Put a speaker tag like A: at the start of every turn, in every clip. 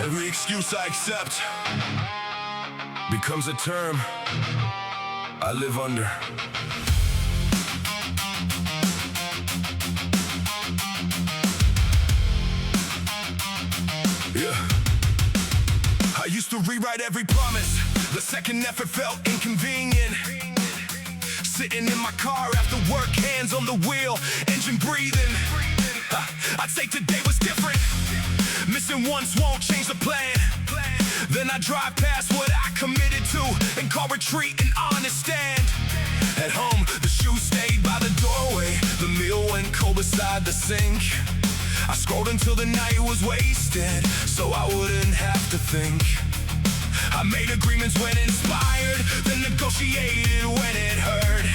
A: Every excuse I accept becomes a term I live under. Yeah. I used to rewrite every promise. The second effort felt inconvenient. Sitting in my car after work, hands on the wheel, engine breathing. I'd say today was different. Missing once won't change the plan. Then I drive past what I committed to and call retreat an honest stand. At home, the shoes stayed by the doorway. The meal went cold beside the sink. I scrolled until the night was wasted, so I wouldn't have to think. I made agreements when inspired, then negotiated when it hurt.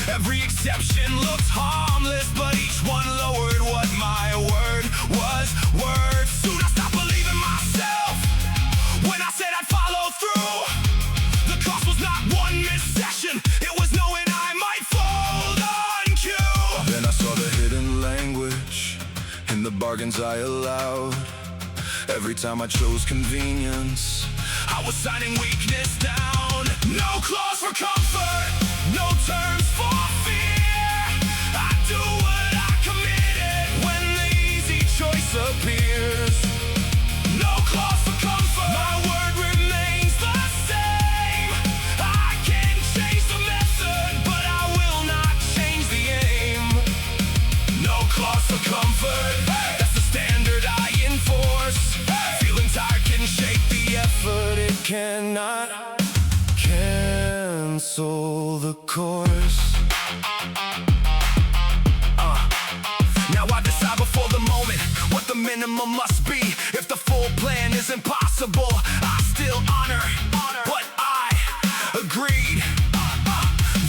A: Every exception looked harmless, but each one lowered what my word was worth. Soon I stopped believing myself when I said I'd follow through. The cost was not one missed session, it was knowing I might fold on cue. Then I saw the hidden language in the bargains I allowed. Every time I chose convenience, I was signing weakness down. No clause for comfort, no terms for fear. I do what I committed when the easy choice appears. No clause for comfort, my word remains the same. I can change the method, but I will not change the aim. No clause for comfort, that's the standard I enforce. Feeling tired can shape the effort, it cannot cancel the course. Now I decide before the moment what the minimum must be. If the full plan is impossible, I still honor what I agreed.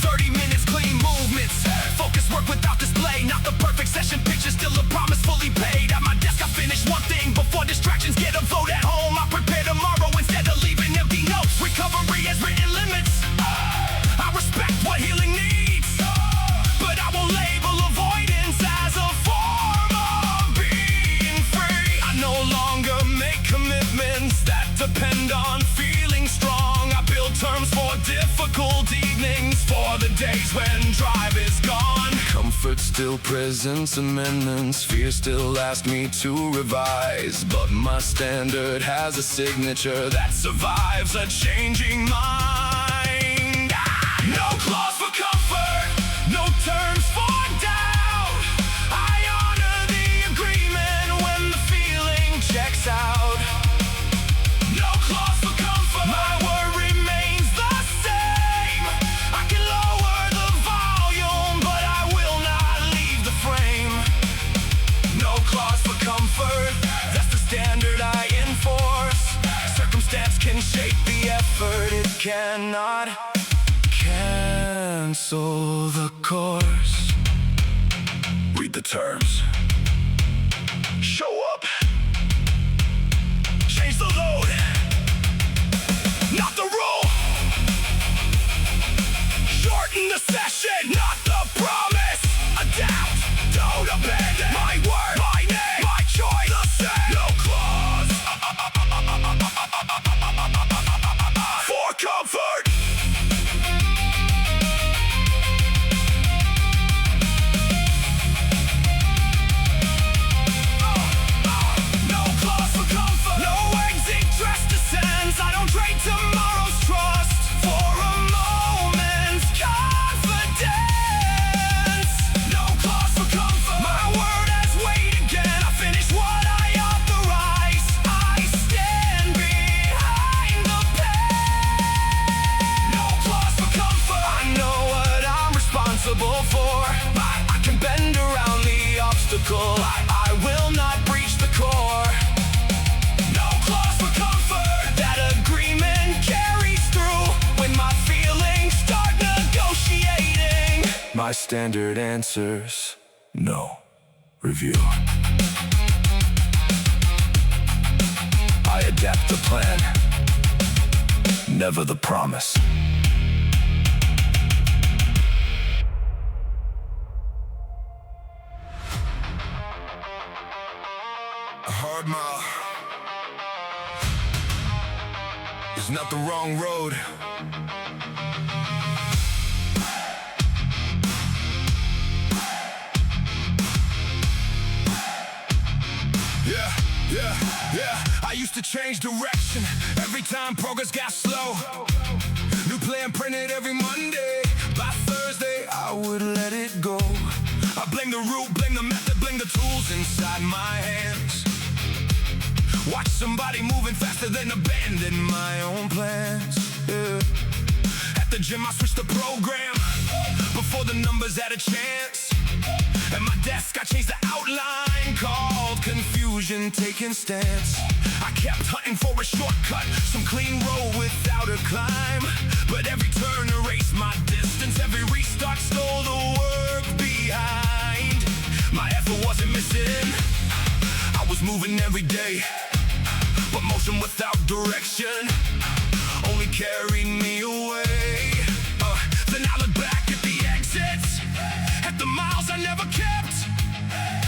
A: 30 minutes, clean movements, focus work without display. Not the perfect session picture, still a promise fully paid. At my desk I finish one thing before distractions get a vote. At home I prepare tomorrow instead of leaving empty notes. Recovery has written limits, I respect what healing needs, but I won't label avoidance as a form of being free. I no longer make commitments that depend on feeling strong. I build terms for difficult evenings, for the days when drive is gone. Comfort still presents amendments, fear still asks me to revise, but my standard has a signature that survives a changing mind. No clause for comfort, no terms for doubt. I honor the agreement when the feeling checks out. No clause for comfort, my word remains the same. I can lower the volume, but I will not leave the frame. No clause for comfort, that's the standard I enforce. Circumstance can shape the effort, it cannot cancel the course. Read the terms. Show up. Change the load, not the rule. Shorten the session, not the promise. Adapt, don't abandon. My word, my name, my choice, the same. No clause for comfort. No clause for comfort, no exit dress descends. I don't trade tomorrow's trust for a moment's confidence. No clause for comfort, my word has weight again. I finish what I authorize, I stand behind the pen. No clause for comfort, I know what I'm responsible for. I can bend around the obstacle, I will not breach the core. No clause for comfort, that agreement carries through when my feelings start negotiating. My standard answers, no review. I adapt the plan, never the promise. A hard mile, was not the wrong road. Yeah, I used to change direction every time progress got slow. New plan printed every Monday. By Thursday, I would let it go. I blame the route, blame the method, blame the tools inside my hands. Watch somebody moving faster than abandon my own plans. Yeah. At the gym, I switched the program before the numbers had a chance. At my desk, I changed the outline, called confusion taking stance. I kept hunting for a shortcut, some clean road without a climb. But every turn erased my distance, every restart stole the work behind. My effort wasn't missing, I was moving every day, but motion without direction only carried me away. Then I look back at the exits, at the miles I never kept.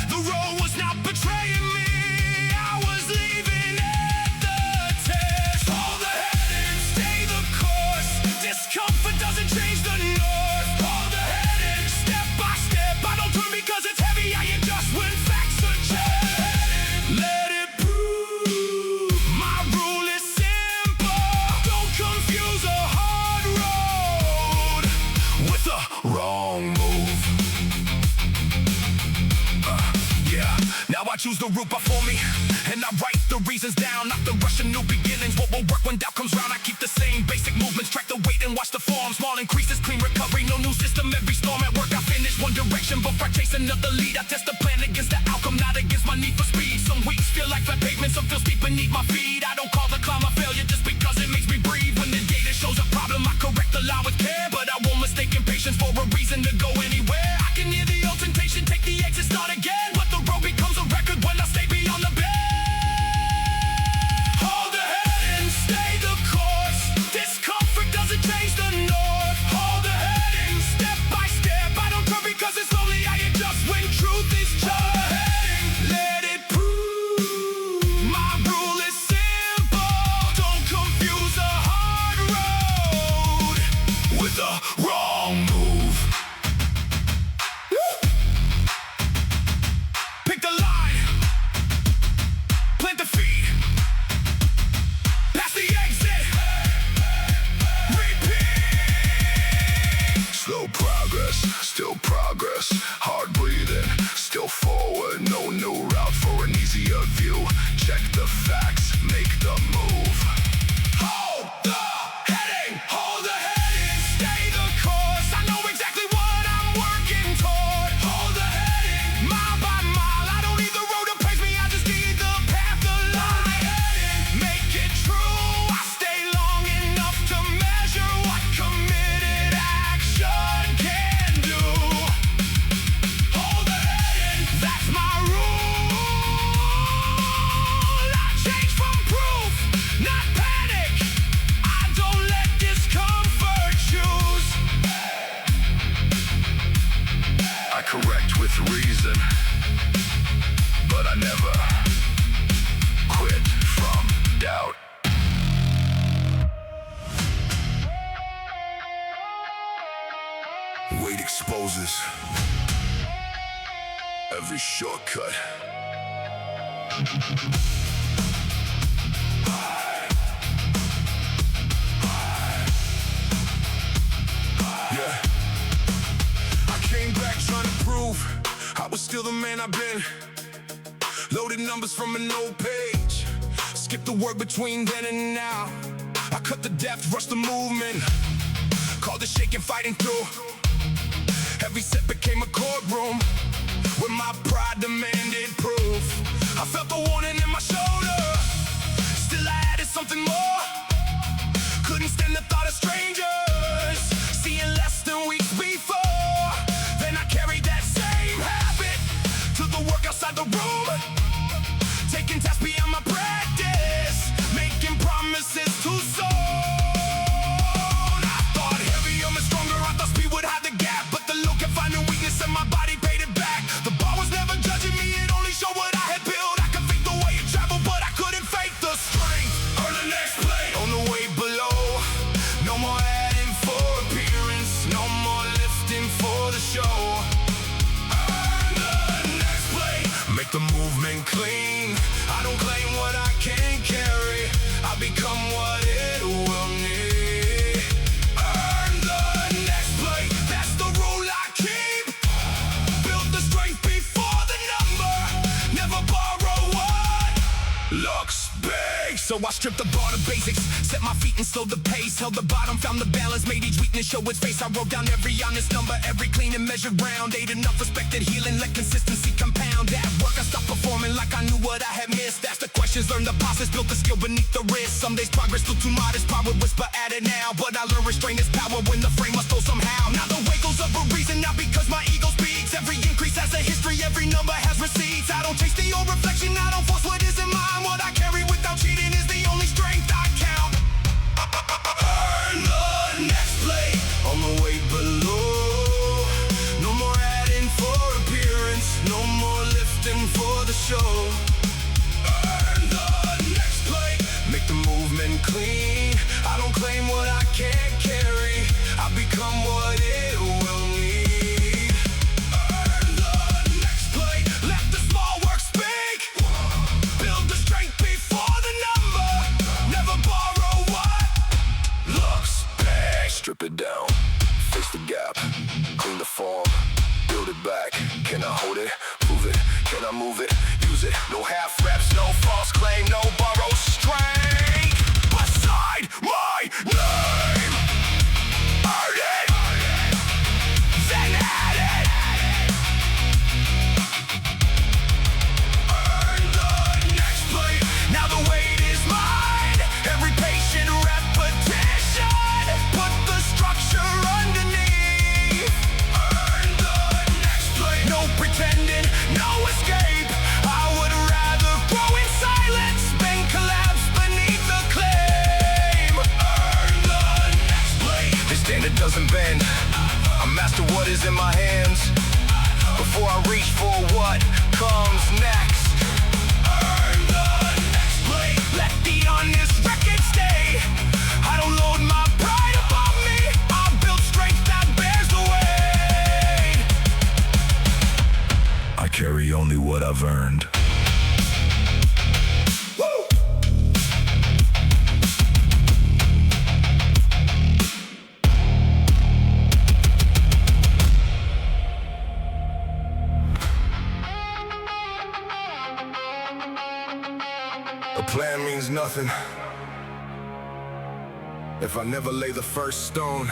A: The road was not betraying me, I was leaving at the test. Hold the head and stay the course, discomfort doesn't change the north. Hold the head and step by step, I don't turn because it's heavy, I adjust when facts are checked. Let it prove, my rule is simple. Don't confuse a hard road with a wrong move. Now I choose the route before me, and I write the reasons down, not the rush of new beginnings. What will work when doubt comes round? I keep the same basic movements, track the weight and watch the form. Small increases, clean recovery, no new system. Every storm at work I finish one direction before I chase another lead. I test the plan against the outcome, not against my need for speed. Some weeks feel like flat pavement, some feel steep beneath my feet. I don't call the climb a failure just because it makes me breathe. When the data shows a problem, I correct the lie with care, but I won't mistake impatience for a reason to go anywhere. I can hear the old temptation, take the exit, start again, but the road becomes a record when I stay beyond the bend. Hold the head and stay the course, discomfort doesn't change the north. Hold the head and step by step, I don't turn because it's lonely, I adjust when truth is just. Let it prove, my rule is simple. Don't confuse a hard road with a wrong move. Pick the line, plant the feet, pass the exit, repeat. Slow progress, still progress. Hard breathing, still forward. No new route for an easier view. Check the facts, make the move. Hold the heading, hold the head and stay the course. I know exactly what I'm working toward. Hold the heading, mile by mile. I don't need the road to praise me, I just need the path to lie. Make it true, I stay long enough to measure what committed action can do. Hold the heading, that's my rule. I change from proof, not panic. I don't let discomfort choose. I correct with reason, but I never quit from doubt. Weight exposes every shortcut. Yeah, I came back trying to prove I was still the man I've been. Loaded numbers from an old page, skip the work between then and now. I cut the depth, rushed the movement, called it shaking, fighting through. Every set became a courtroom where my pride demanded proof. I felt the warning in my shoulder, still I added something more. Couldn't stand the thought of strangers seeing less than weeks before. Then I carried that same habit to the work outside the room, taking tasks beyond my practice, making promises too soon. I thought heavier and stronger, I thought speed would hide the gap, but the low kept finding weakness and my body paid it back. The bar was never judging me, it only showed what I had built. I could fake the way it traveled, but I couldn't fake the strength. Earn the next place. So I stripped the bar to basics, set my feet and slowed the pace. Held the bottom, found the balance, made each weakness show its face. I wrote down every honest number, every clean and measured round. Ate enough respected healing, let consistency compound. At work I stopped performing like I knew what I had missed. Asked the questions, learned the process, built the skill beneath the risk. Some days progress looked too modest, pride would whisper at it now. But I learned restraint is power when the frame must go somehow. Now the way goes up a reason, not because my ego speaks. Every increase has a history, every number has receipts. I don't chase the old reflection, I don't force what isn't mine. What I carry without cheating is the only strength I count. Earn the next play on the way below. No more adding for appearance, no more lifting for the show. Earn the next play, make the movement clean. I don't claim what I can't carry, I become what it will need. Earn the next play, let the small work speak. Build the strength before the number, never borrow what looks bad. Strip it down, face the gap, clean the form, build it back. Can I hold it, prove it, can I move it, use it? No half reps, no false claim, no borrowed strength. Beside my name, earn it, then add it. Earn the next play, now the weight is mine. Every patient repetition, put the structure underneath. Earn the next play, no pretending, no escape. I would rather grow in silence than collapse beneath the claim. Earn the next play, the standard doesn't bend. I master what is in my hands before I reach for what comes next. Earn the next play, let the honest record stay. I don't load my pride above me, I build strength that bears the weight. I carry only what I've earned. A plan means nothing if I never lay the first stone.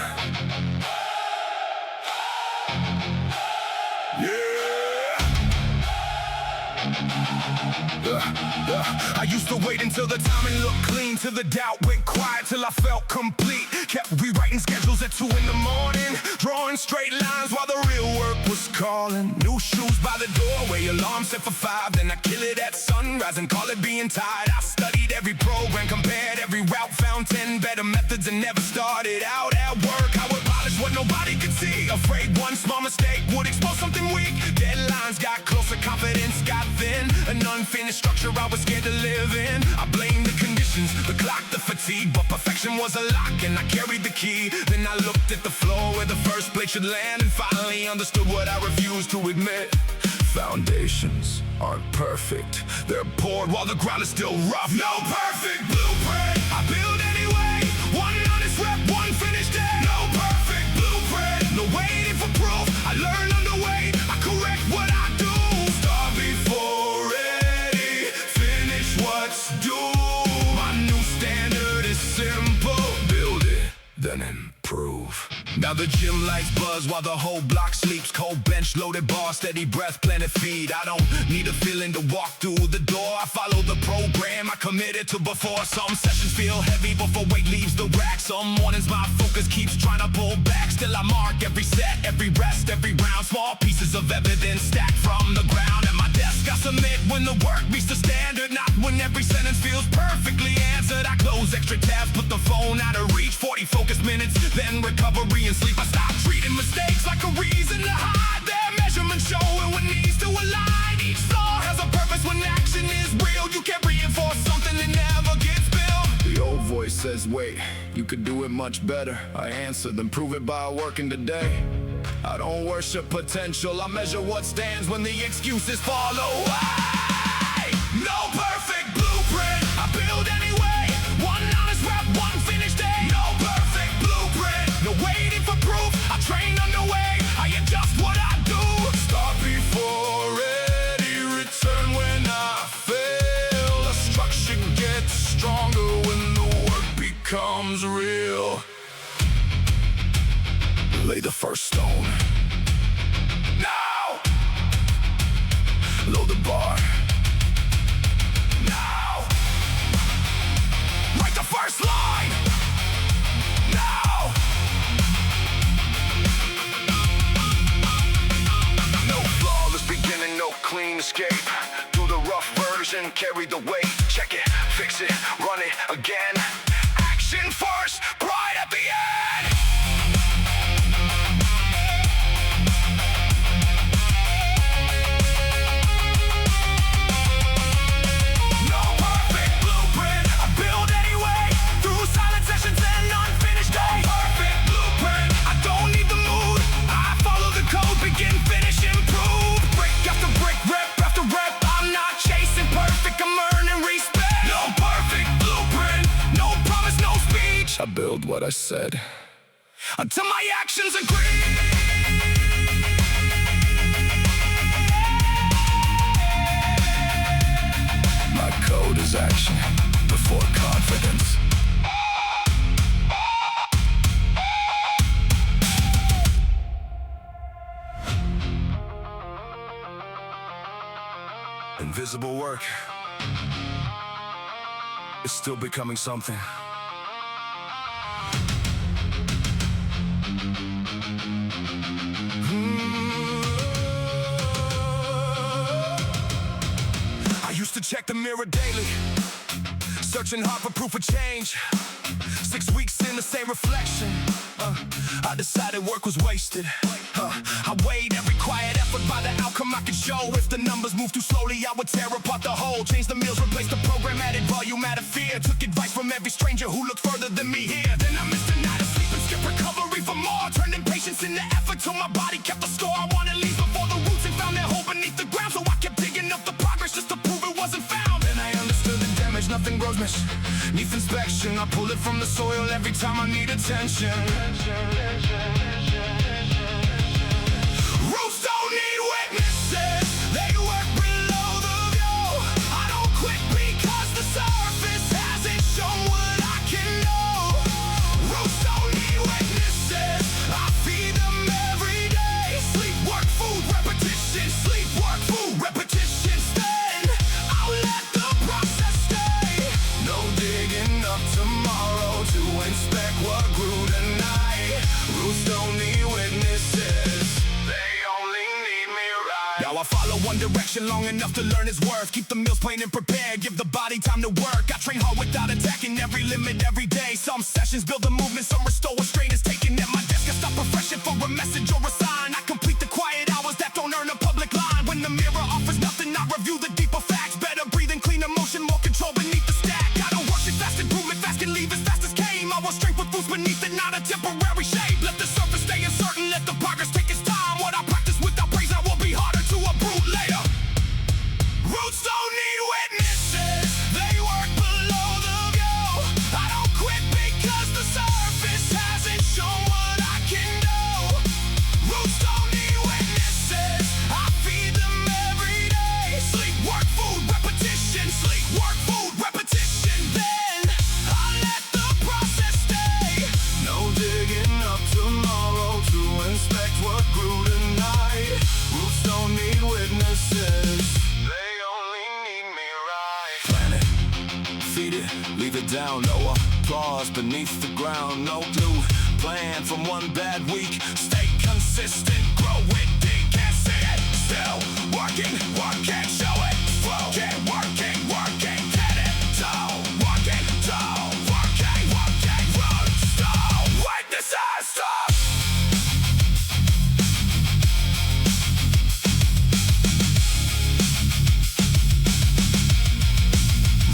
A: I used to wait until the timing looked clean, till the doubt went quiet, till I felt complete. Kept rewriting schedules at 2 in the morning, drawing straight lines while the real work was calling. New shoes by the doorway, alarm set for 5, then I kill it at sunrise and call it being tired. I studied every program, compared every route, found 10 better methods and never started out at work. I would polish what nobody could see, afraid one small mistake would expose something weak. Deadlines got closer, confidence got thin, an unfinished structure I was scared to live in. I blamed the conditions, the clock, the fatigue, but perfection was a lock and I carried the key. Then I looked at the floor where the first blade should land and finally understood what I refused to admit. Foundations aren't perfect, they're poured while the ground is still rough. No perfect blueprint, I build anyway. One honest rep, one finished day. No perfect blueprint, no waiting for proof. I learn underway, I correct what I do. Start before ready, finish what's due. My new standard is simple, build it, then improve. Now the gym lights buzz while the whole block sleeps. Cold bench, loaded bar, steady breath, planted feet. I don't need a feeling to walk through the door. I follow the program I committed to before. Some sessions feel heavy before weight leaves the rack. Some mornings my focus keeps trying to pull back. Still I mark every set, every rest, every round. Small pieces of evidence stacked from the ground. At my desk I submit when the work meets the standard, not when every sentence feels perfectly answered. I close extra tabs, put the phone out of reach. 40 focus minutes, then recovery and sleep. I stop treating mistakes like a reason to hide. Their measurements showing what needs to align. Each flaw has a purpose when action is real. You can't reinforce something that never gets built. The old voice says, wait, you could do it much better. I answer, then prove it by working today. I don't worship potential, I measure what stands when the excuses fall away. No perfect blueprint, I build anyway. One honest rep, one finished day. No perfect blueprint, no waiting for proof. I train underway, I adjust what I do. Start before ready, return when I fail. The structure gets stronger lay the first stone. Now, load the bar. Now, write the first line. Now, no flawless beginning, no clean escape. Do the rough version, carry the weight. Check it, fix it, run it again. Action first, pride at the end. No perfect blueprint, I build anyway. Through silent sessions and unfinished days. No perfect blueprint, I don't need the mood. I follow the code, begin, finish, improve. Brick after brick, rep after rep. I'm not chasing perfect, I'm earning respect. No perfect blueprint, no promise, no speech. I build what I said until my actions agree. My code is action before confidence. Invisible work is still becoming something. I used to check the mirror daily, searching hard for proof of change. 6 weeks in the same reflection, I decided work was wasted. I weighed every quiet effort by the outcome I could show. If the numbers moved too slowly, I would tear apart the whole. Changed the meals, replaced the program, added volume, added fear. Took advice from every stranger who looked further than me here. Then I missed a night of sleep and skipped recovery for more. Turned impatience into effort till my body kept the score. I wanted leaves before the roots and found their hole beneath the ground. So I kept digging up the progress just to prove it wasn't found. Then I understood the damage, nothing grows beneath inspection. I pull it from the soil every time I need attention. Roots don't need witnesses, they work below the view. I don't quit because the surface hasn't shown what I can do. Roots don't need witnesses, I feed them every day. Sleep, work, food, repetition. Sleep, work, food, repetition. Then I'll let the process stay. No digging up tomorrow to inspect what grew tonight. Roots don't need witnesses, they only need me right. Now I follow one direction long enough to learn its worth. Keep the meals plain and prepared, give the body time to work. I train hard without attacking every limit every day. Some sessions build a movement, some restore what strain is taken. At my desk I stop refreshing for a message or a sign. I complete the quiet hours that don't earn a public line. When the mirror offers nothing, I review the deeper facts. Better breathing, clean emotion, more control beneath the stack. I don't work it fast, improvement fast, can leave as fast as came. I want strength with roots beneath it, not a temporary shape. Let the surface stay uncertain, let the progress take its time. What I practice without praise, I will be harder to uproot later. Roots don't need witnesses, they work below the view. I don't quit because the surface hasn't shown what I can do. Roots don't need witnesses, I feed them every day. Sleep, work, food, repetition. Sleep, work, food, repetition. Then I let the process stay. No digging up tomorrow to inspect what grew tonight. Roots don't need witnesses, they only need me right. Plant it, feed it, leave it down. No applause beneath the ground, no glue. Plan from one bad week, stay consistent, grow it deep. Can't see it, still working, working, show it. Working, working, working, get it. Don't working, don't working, working. Roots don't witnesses, stop.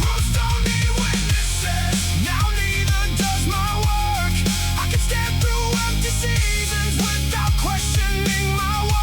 A: Roots don't need witnesses, now neither does my work. I can stand through empty seasons without questioning my worth.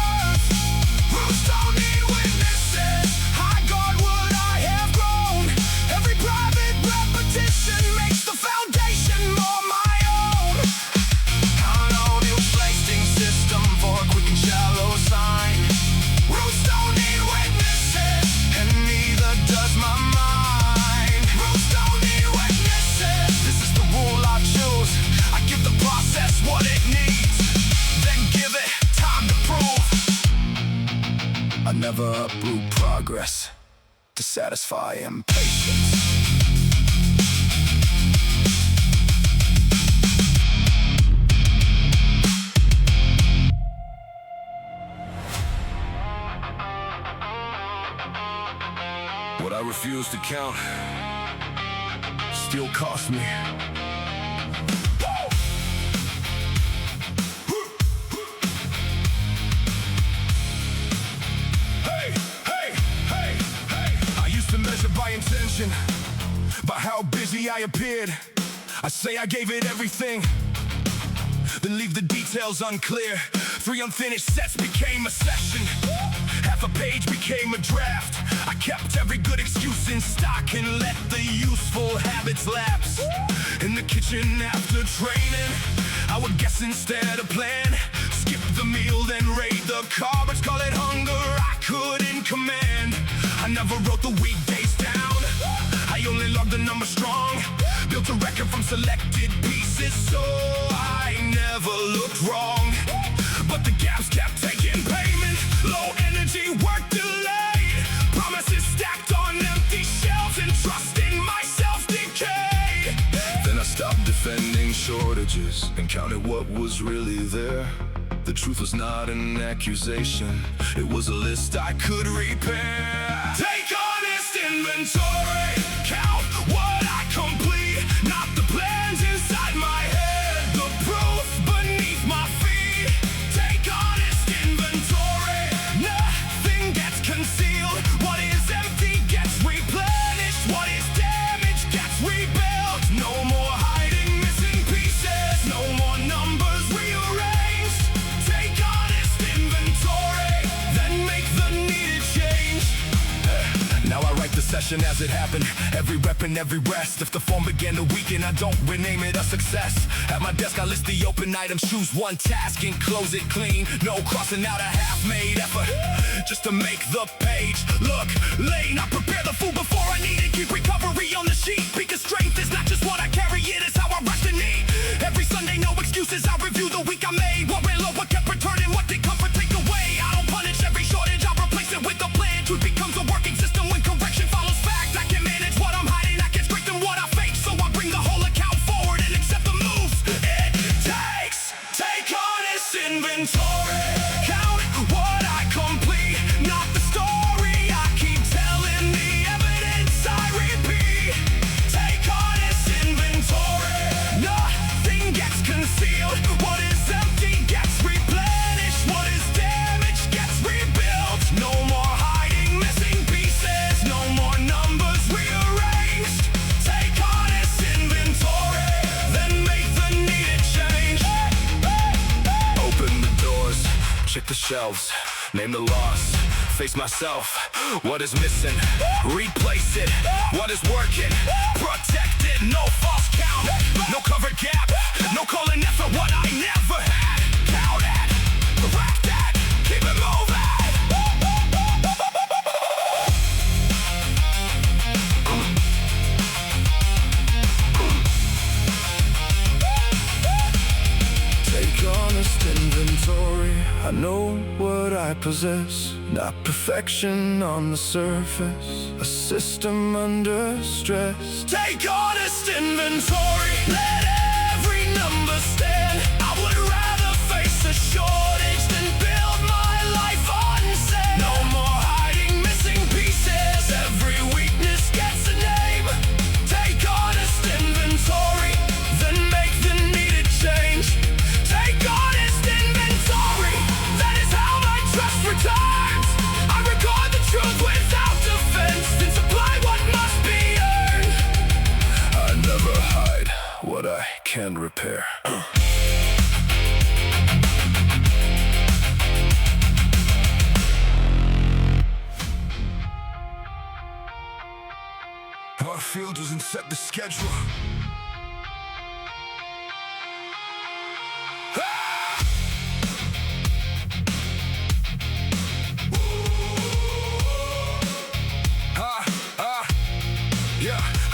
A: I never uproot progress to satisfy impatience. What I refuse to count still cost me. I used to measure by intention, by how busy I appeared. I say I gave it everything, then leave the details unclear. 3 unfinished sets became a session. Half a page became a draft. I kept every good excuse in stock and let the useful habits lapse. In the kitchen after training, I would guess instead of plan. Skip the meal, then raid the carbs. Call it hunger, I couldn't command. I never wrote the weekdays down, I only logged the number strong. Built a record from selected pieces, so I never looked wrong. But the gaps kept taking payment. Low energy, work delayed. Promises stacked on empty shelves, and trust in myself decayed. Then I stopped defending shortages and counted what was really there. The truth was not an accusation, it was a list I could repair. Take honest inventory, count what I complete. Not the plans inside my head, the proof beneath my feet. Take honest inventory, nothing gets concealed. What is empty gets replenished, what is damaged gets rebuilt. No more hiding missing pieces, no more numbers rearranged. Take honest inventory, then make the needed change. Now I write the session as it happened, every rep and every rest. If the form began to weaken, I don't rename it a success. At my desk I list the open items, choose one task and close it clean. No crossing out a half-made effort, just to make the page look lean. I prepare the food before I need it, keep recovery on the sheet. Because strength is not just what I carry, it is how I rest and eat. Every Sunday, no excuses, I review the week I made. What went low, what kept returning, what did comfort take away. I don't punish every shortage, I replace it with a plan. Truth becomes a working system when correction follows fact. I can manage what I'm hiding, I can strengthen what I fake. So I bring the whole account forward and accept the moves it takes. Take honest inventory, count what I complete. Not the story I keep telling, the evidence I repeat. Take honest inventory, nothing gets concealed. What is empty gets replenished, what is damaged gets rebuilt. No more hiding missing pieces, no more numbers rearranged. Take honest inventory, then make the needed change. Open the doors, check the shelves, name the loss, face myself. What is missing? Replace it. What is working? Protect it. No false count, no covered gap, no calling effort what I never had. Count it, correct that, keep it moving. Take honest inventory, I know what I possess. Not perfection on the surface, a system under stress. Take honest inventory, let every number stand. I would rather face a shortage than build my life on sand. No more hiding missing pieces, every weakness gets a name. Take honest inventory, then make the needed change. Take honest inventory, that is how my trust returns. I record the truth without defense, then supply what must be earned. I never hide what I can repair. How I feel doesn't set the schedule.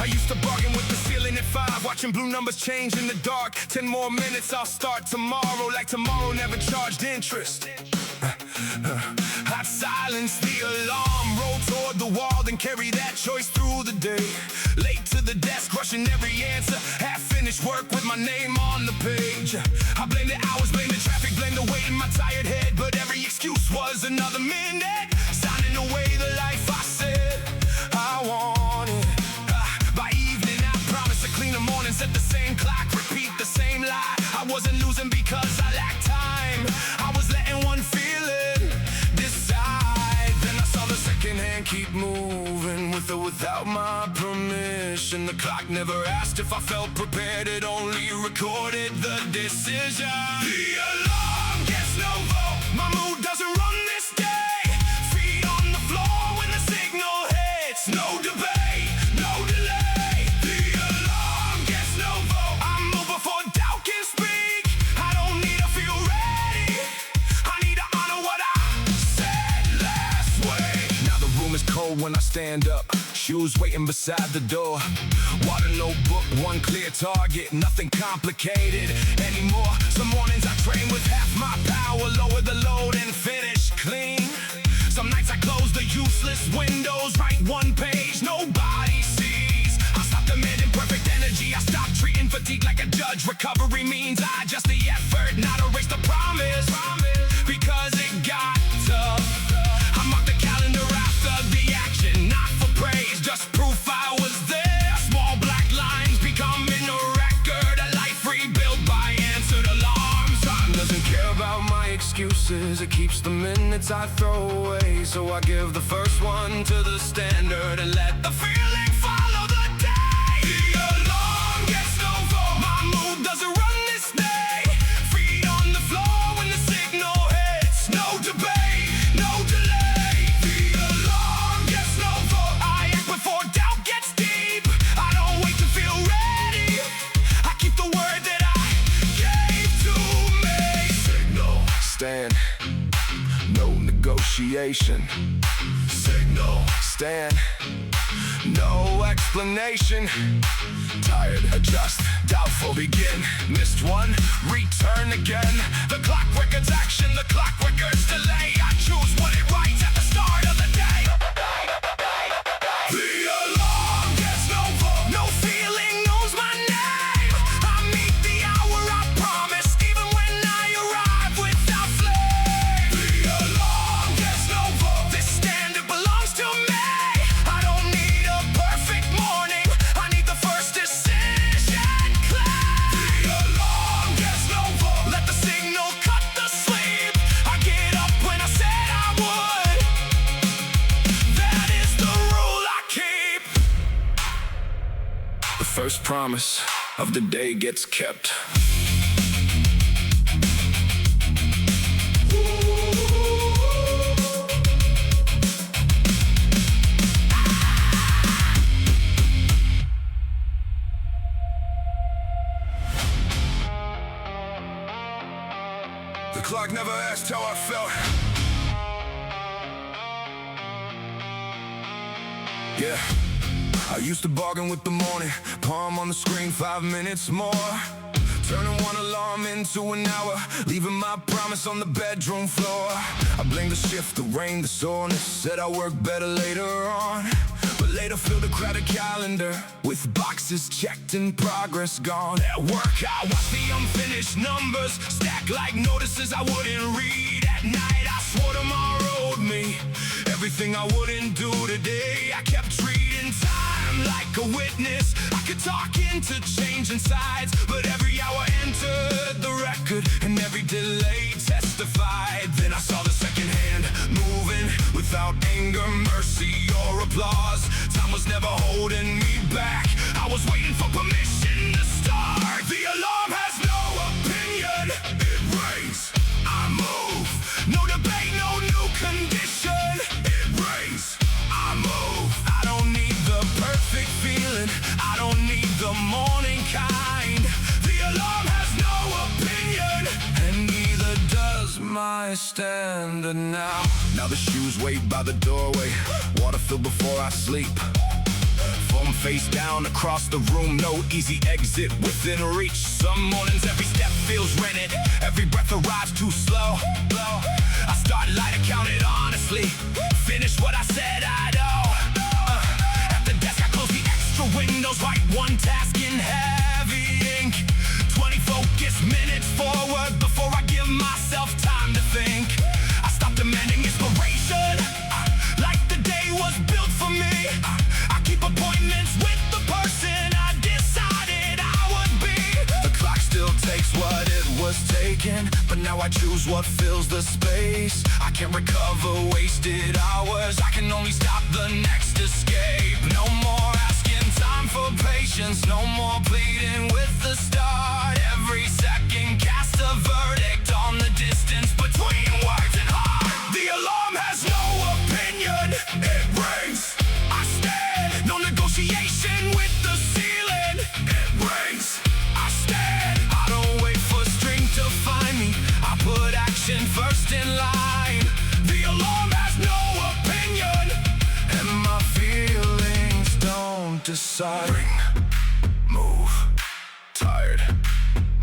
A: I used to bargain with the ceiling at 5, watching blue numbers change in the dark. 10 more minutes, I'll start tomorrow. Like tomorrow never charged interest. Hot silence against the alarm, roll toward the wall, then carry that choice through the day. Late to the desk, rushing every answer, half-finished work with my name on the page. I blame the hours, blame the traffic, blame the weight in my tired head, but every excuse was another minute, signing away the life I said I wanted. By evening, I promised a cleaner morning, set the same clock, repeat the same lie. I wasn't losing because I lacked time, I was letting one feeling decide. Then I saw the second hand keep moving, with or without my permission. The clock never asked if I felt prepared, it only recorded the decision. The alarm gets no vote, my mood doesn't run this day. Feet on the floor when the signal hits, no debate, no delay. The alarm gets no vote, I move before doubt can speak. I don't need to feel ready, I need to honor what I said last week. Now the room is cold when I stand up, shoes waiting beside the door. Water notebook, one clear target, nothing complicated anymore. Some mornings I train with half my power, lower the load and finish clean. Some nights I close the useless windows, write one page, nobody sees. I stop demanding perfect energy, I stop treating fatigue like a judge. Recovery means I adjust the effort, not erase the promise, because it got tough. I mark the calendar after the action, not for praise, just proof I was there. Small black lines becoming a record, a life rebuilt by answered alarms. Time doesn't care about my excuses, it keeps the minutes I throw away. So I give the first one to the standard and let the feeling follow the day. The alarm gets no vote, my mood doesn't run this day. Feet on the floor when the signal hits, no debate, no delay. The alarm gets no vote, I act before doubt gets deep. I don't wait to feel ready, I keep the word that I gave to me. Signal, stand, no negotiation. Signal, stand, no explanation. Tired, adjust, doubtful, begin. Missed one, return again. The clock records action, the clock records delay. I choose what it writes at the start of the day. The alarm gets no vote, no feeling knows my name. I meet the hour I promised, even when I arrive without flame. The alarm gets no vote, this standard belongs to me. I don't need a perfect morning, I need the first decision clear. The alarm gets no vote, let the signal cut the sleep. I get up when I said I would, that is the rule I keep. The first promise of the day gets kept. The clock never asked how I felt. Yeah, I used to bargain with the morning, palm on the screen, 5 minutes more. Turning one alarm into an hour, leaving my promise on the bedroom floor. I blamed the shift, the rain, the soreness, said I'll work better later on. But later filled a crowded calendar with boxes checked and progress gone. At work I watched the unfinished numbers stack like notices I wouldn't read. At night I swore tomorrow owed me everything I wouldn't do today. I kept treating time like a witness, I could talk into changing sides, but every hour entered the record and every delay testified. Then I saw the second hand moving without anger, mercy or applause. Time was never holding me back, I was waiting for permission to start. The alarm has no opinion, it rains, I move. No debate, no new condition, it rains, I move. I don't need the perfect feeling, I don't need the morning kind. The alarm has no opinion, and neither does my standard now. Now the shoes wait by the doorway, water filled before I sleep. Phone face down across the room, no easy exit within reach. Some mornings every step feels rented, every breath arrives too slow. I start light, I count it honestly. begin, but now I choose what fills the space. I can't recover wasted hours, I can only stop the next escape. No more asking time for patience, no more pleading with the start. Every second cast a verdict on the distance between words and heart. The alarm has no opinion, it rings, I stand. No negotiation with the ceiling, it rings, I stand. I don't wait for strength to find me, I put action first in line. The alarm has no opinion, and my feelings don't decide. Ring, move, tired,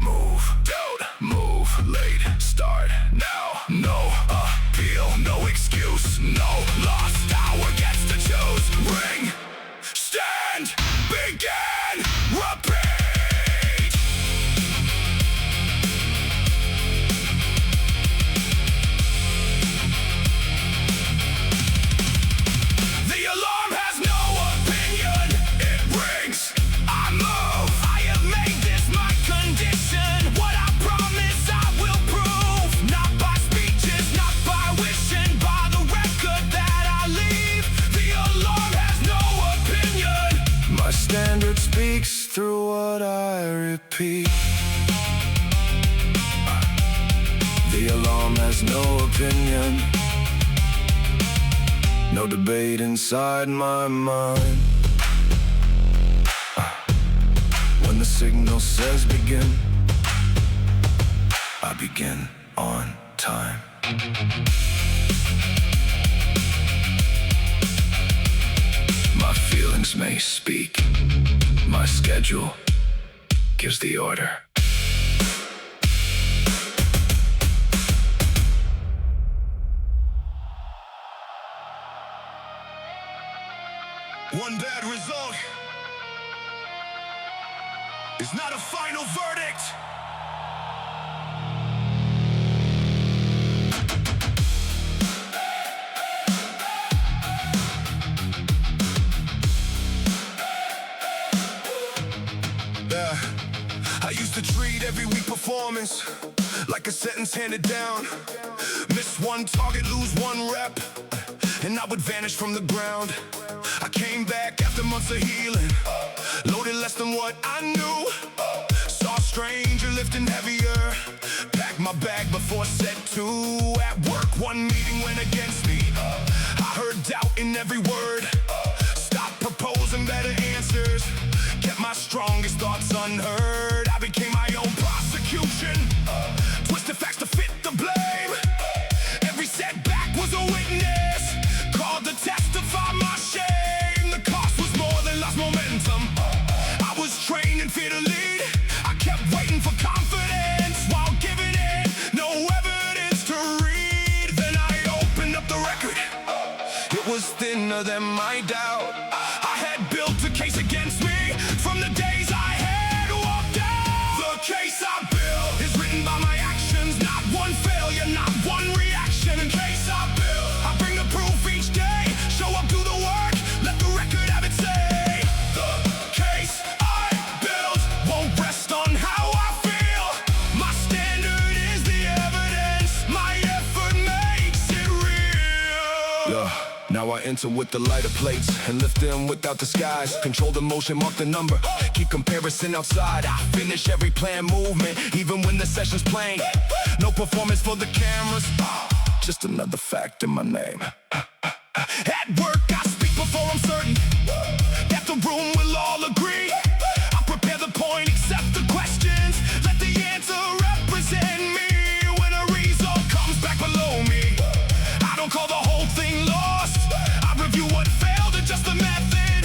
A: move, doubt, move, late, start, now. No appeal, no excuse, no lost hour gets to choose. Ring, stand, begin, repeat. The alarm has no opinion, it rings, I move. I have made this my condition, what I promise I will prove. Not by speeches, not by wishing, by the record that I leave. The alarm has no opinion, my standard speaks through what I repeat. The alarm has no opinion, no debate inside my mind. When the signal says begin, I begin on time. My feelings may speak, my schedule gives the order. One bad result is not a final verdict. I used to treat every week performance like a sentence handed down. Miss one target, lose one rep, and I would vanish from the ground. I came back after months of healing, loaded less than what I knew. Saw a stranger lifting heavier, packed my bag before set two. At work, one meeting went against me. I heard doubt in every word, stopped proposing better answers, kept my strongest thoughts unheard. I became my own prosecution, twisted facts to fit the blame. Every setback was a witness, called to testify my shame. The cost was more than lost momentum, I was trained in fear to lead. I kept waiting for confidence while giving in no evidence to read. Then I opened up the record, it was thinner than my doubt. I had built a case against me from the days I had walked out. The case I built is written by my actions, not one failure, not one reaction. In case I build, I bring the proof each day, show up, do the work, let the record have it say. The case I build won't rest on how I feel. My standard is the evidence, my effort makes it real. Now I enter with the lighter plates and lift them without disguise. Control the motion, mark the number, keep comparison outside. I finish every planned movement, even when the session's plain. No performance for the cameras, just another fact in my name. At work I speak before I'm certain that the room will all agree. I prepare the point, accept the questions, let the answer represent me. When a result comes back below me, I don't call the whole thing lost, I review what failed, adjust the method,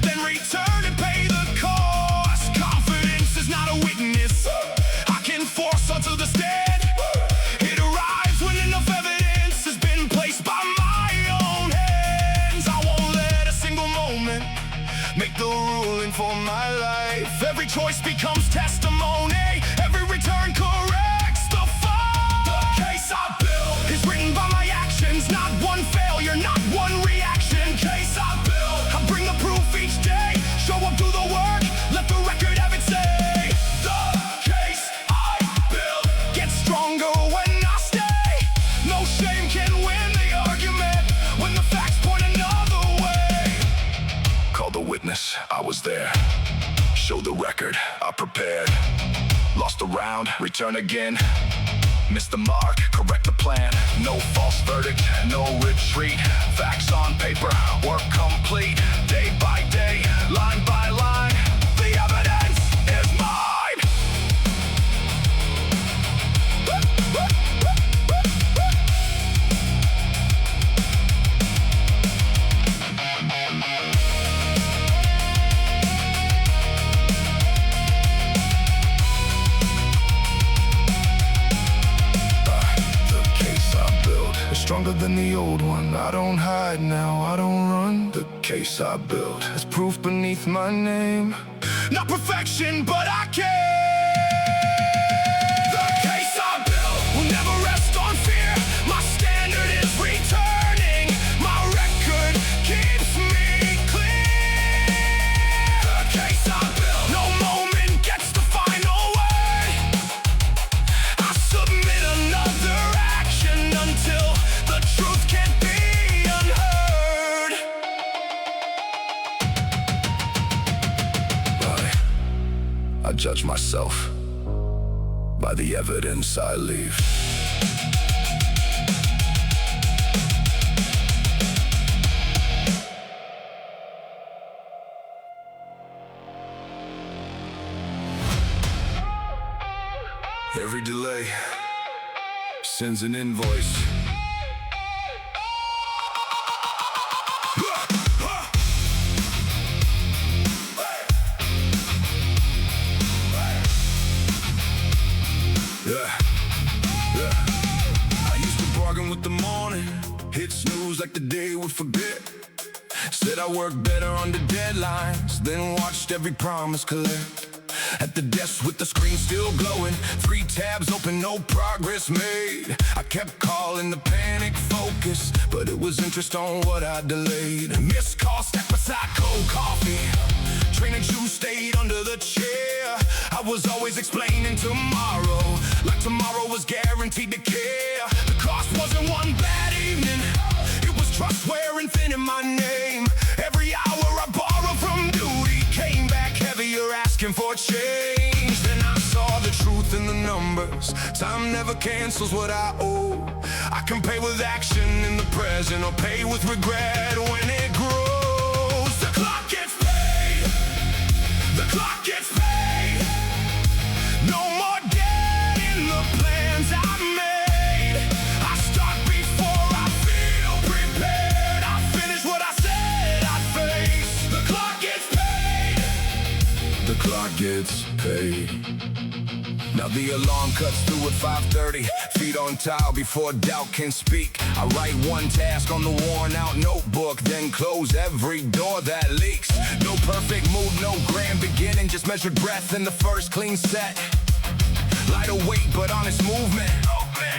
A: then return and pay the cost. Confidence is not a witness I can force onto the stand. It arrives when enough evidence has been placed by my own hands. I won't let a single moment make the ruling for my life. Every choice becomes testimony, every return corrects the fall. The case I built is written by my actions, not one failure, not one reaction. Case I built, I bring the proof each day, show up, do the work, let the record have it say. The case I built gets promise, I was there. Show the record, I prepared. Lost a round, return again. Missed the mark, correct the plan. No false verdict, no retreat. Facts on paper, work complete. Day by day, line by line, the evidence is mine. Stronger than the old one. I don't hide now, I don't run. The case I built has proof beneath my name. Not perfection, but I care. The case I built will never rest on fear. My standard is returning. My record keeps me clear. The case I built, no moment gets the final word. I submit another action until the truth can't be unheard. I judge myself by the evidence I leave. Every delay sends an invoice. I used to bargain with the morning, hit snooze like the day would forget. Said I worked better under deadlines, then watched every promise collect. At the desk with the screen still glowing, 3 tabs open, no progress made. I kept calling the panic focus, but it was interest on what I delayed. Missed call stacked beside cold coffee. Training shoes stayed under the chair. I was always explaining tomorrow, like tomorrow was guaranteed to care. The cost wasn't one bad evening, it was trust wearing thin in my name. Every hour I borrowed from duty came back heavier, asking for change. Then I saw the truth in the numbers. Time never cancels what I owe. I can pay with action in the present, or pay with regret when it grows. The clock gets paid. The clock gets paid. No more debt in the plans I made. I start before I feel prepared. I finish what I said I'd face. The clock gets paid. The clock gets paid. Now the alarm cuts through at 5:30. Feet on tile before doubt can speak. I write one task on the worn out notebook, then close every door that leaks. No perfect move, no grand beginning, just measured breath in the first clean set. Lighter weight but honest movement.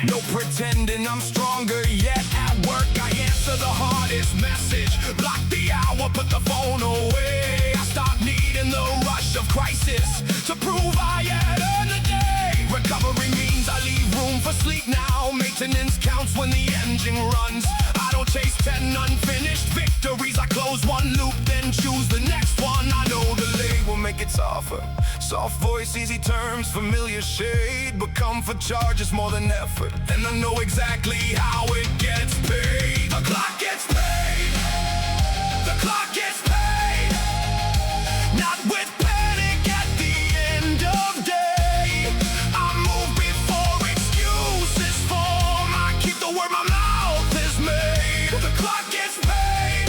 A: No pretending I'm stronger yet. At work I answer the hardest message. Block the hour, put the phone away. I stop needing the rush of crisis to prove I had earned the day. Recovery means I leave room for sleep now. Maintenance counts when the engine runs. I don't chase 10 unfinished victories. I close one loop, then choose the next one. I know delay will make it tougher. Soft voice, easy terms, familiar shade, but comfort charges more than effort. And I know exactly how it gets paid. The clock gets paid. The clock gets paid. Not with panic at the end of day. I move before excuses form. I keep the word my mouth is made. The clock gets paid.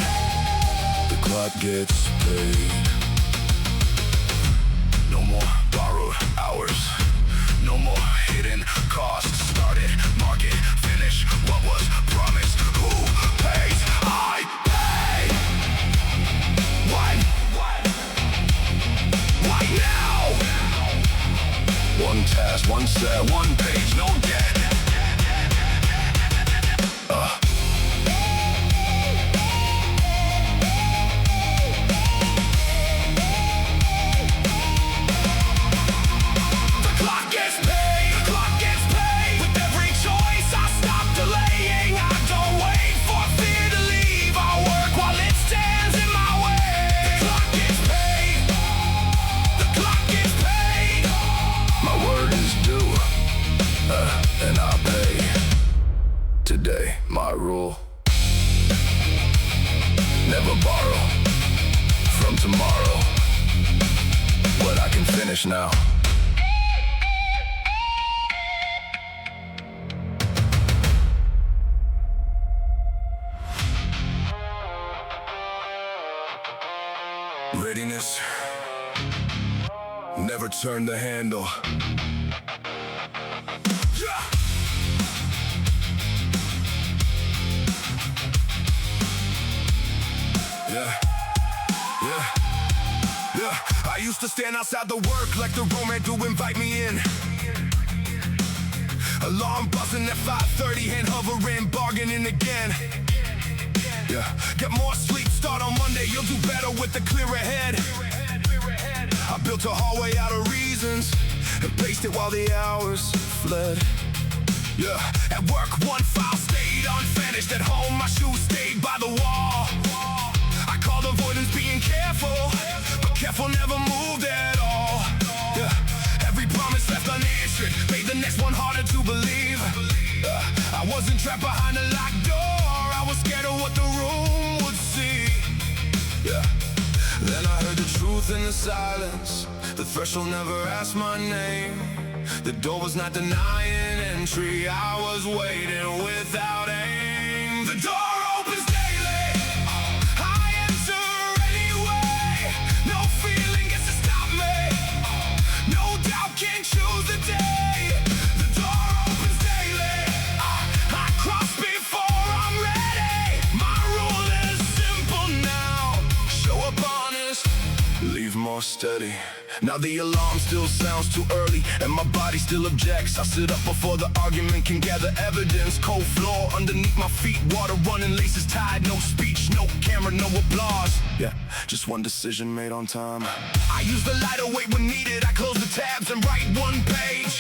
A: The clock gets paid. No more borrowed hours. No more hidden costs. Started, market, finish what was promised. Who pays? I pay. What? Why now? One task, one set, one page, no debt. Pay. finish now. Readiness. Never turn the handle. Yeah. I used to stand outside the work like the Roman to invite me in. Alarm buzzing at 5:30, hand hovering, bargaining again. Yeah, get more sleep, start on Monday, you'll do better with the clearer head. I built a hallway out of reasons and paced it while the hours fled. Yeah, at work one file stayed unfinished. At home my shoes stayed by the wall. I called avoidance being careful, but careful never moved at all. Yeah, every promise left unanswered made the next one harder to believe. I wasn't trapped behind a locked door, I was scared of what the room would see. Yeah, then I heard the truth in the silence. The threshold never asked my name. The door was not denying entry, I was waiting without aim. The door opens daily, I enter anyway. No feeling gets to stop me, no doubt can choose the day. The door opens daily, I cross before I'm ready. My rule is simple now, show up honest, leave more steady. Now the alarm still sounds too early and my body still objects. I sit up before the argument can gather evidence. Cold floor underneath my feet, water running, laces tied. No speech, no camera, no applause. Yeah, just one decision made on time. I use the lighter weight when needed. I close the tabs and write one page.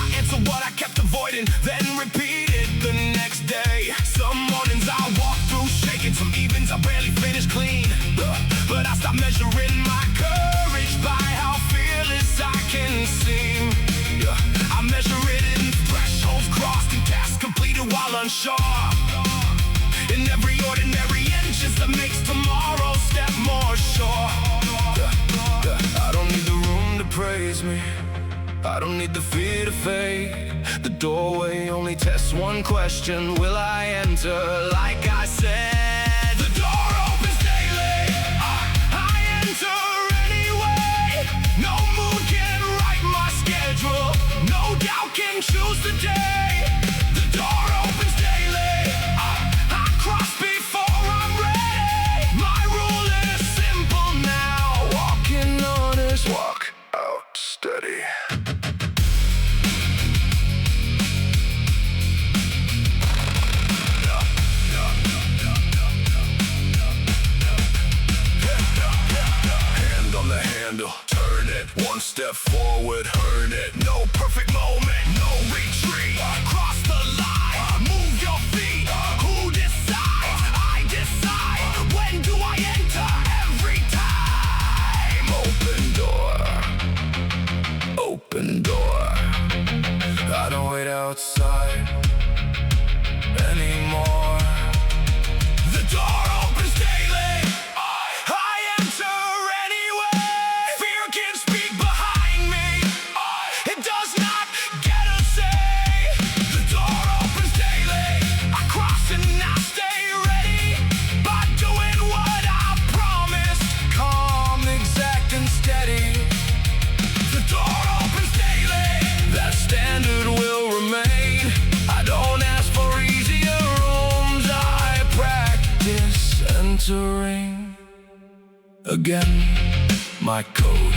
A: I answer what I kept avoiding, then repeat it the next day. Some mornings I walk through shaking, some evenings I barely finish clean. But I stop measuring my courage by how fearless I can seem. Yeah, I measure it in thresholds crossed and tasks completed while unsure. In every ordinary inches that makes tomorrow's step more sure. I don't need the room to praise me, I don't need the fear to fade. The doorway only tests one question: will I enter? Like I said, the door opens daily, I enter anyway. No mood can write my schedule, no doubt can choose the day. The door opens daily, I cross before I'm ready. My rule is simple now, walking honest, walk out steady. Turn it, one step forward, earn it. No perfect moment, no retreat. Cross the line, move your feet. Who decides? I decide. When do I enter? Every time. Open door. I don't wait outside anymore. The door opens daily, I enter anyway. Fear can speak behind me, it does not get a say. The door opens daily, I cross and I stay ready. By doing what I promised, calm, exact and steady. The door opens daily, that standard will remain. I don't ask for easier rooms, I practice entering again. My code,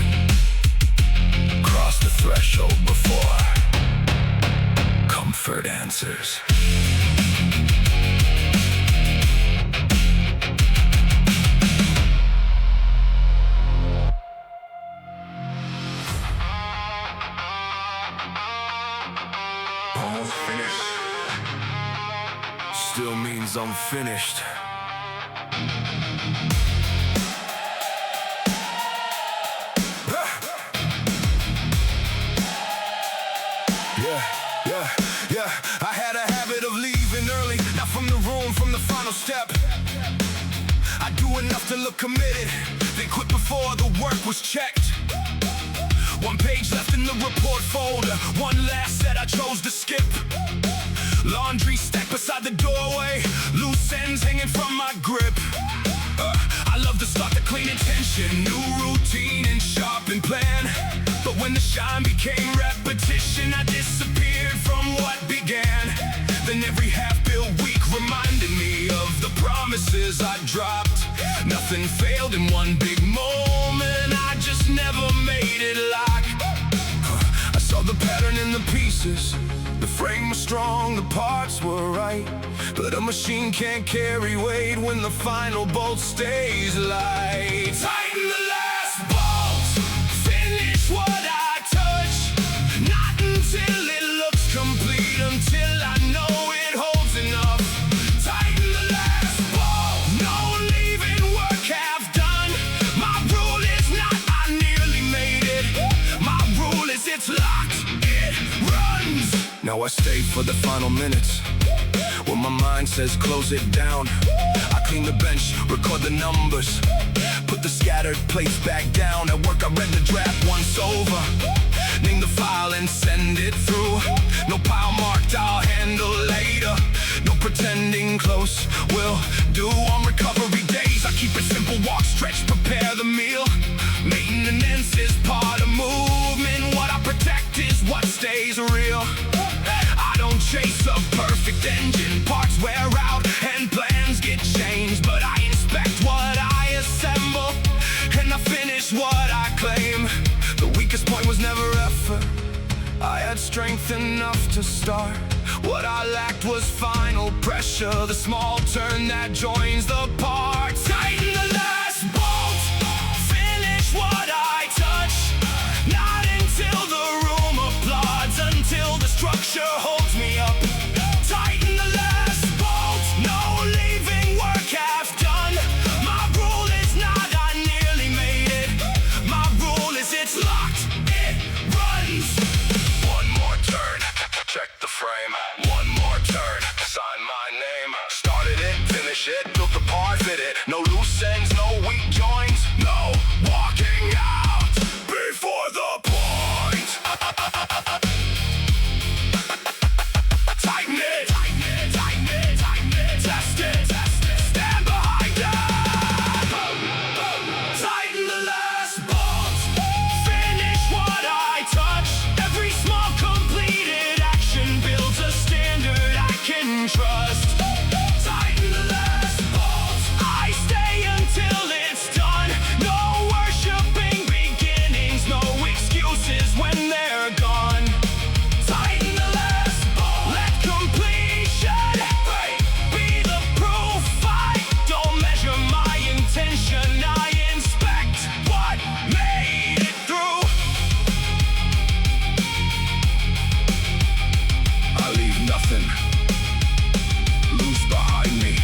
A: cross the threshold before comfort answers. Almost finished still means I'm finished. Yeah, I had a habit of leaving early, not from the room, from the final step. I do enough to look committed, then quit before the work was checked. One page left in the report folder, one last set I chose to skip. Laundry stacked beside the doorway, loose ends hanging from my grip. I love to start the clean intention, new routine and sharpened plan. But when the shine became repetition, I disappeared from what began. Then every half-built week reminded me of the promises I dropped. Nothing failed in one big moment, I just never made it lock. I saw the pattern in the pieces, the frame was strong, the parts were right. But a machine can't carry weight when the final bolt stays light. Tighten the last bolt, finish what I touch. Not until it looks complete, until I know it holds enough. Tighten the last bolt, no leaving work half done. My rule is not I nearly made it. My rule is it's locked, it runs. Now I stay for the final minutes, when my mind says close it down. I clean the bench, record the numbers, put the scattered plates back down. At work I read the draft once over, name the file and send it through. No pile marked, I'll handle later. No pretending close, will do on recovery days. I keep it simple, walk, stretch, prepare the meal. Maintenance is part of movement, what I protect is what stays real. I don't chase a perfect engine, parts wear out and plans get changed. But I inspect what I assemble, and I finish what I claim. The weakest point was never effort, I had strength enough to start. What I lacked was final pressure, the small turn that joins the parts. Tighten the last bolt, finish what I touch. Not until the room applauds, until the structure holds me up. Tighten the last bolt, no leaving work half done. My rule is not I nearly made it. My rule is it's locked, it runs. One more turn, check the frame. One more turn, sign my name. Started it, finish it, built the part, fit it. No loose ends, no weak joints, no walking out before the point. Tighten it, tighten it, tighten it, tighten it, test it, stand behind it. Tighten the last bolt, finish what I touch. Every small completed action builds a standard I can trust. Tighten the last bolt, I stay until it's done. No worshiping beginnings, no excuses when they're gone. Tighten the last bolt, let completion be the proof. I don't measure my intention, I inspect what made it through. I leave nothing loose behind me.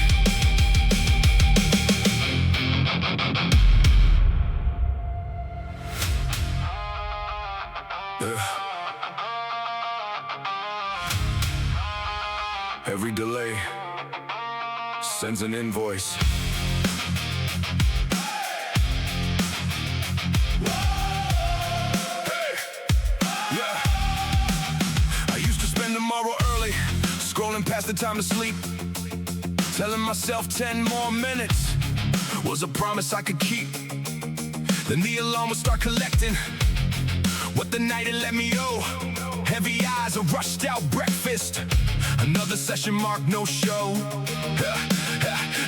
A: Every delay sends an invoice. I used to spend tomorrow early, scrolling past the time to sleep, telling myself 10 more minutes was a promise I could keep. Then the alarm would start collecting what the night had let me owe. Heavy eyes, a rushed out breakfast, another session marked no show.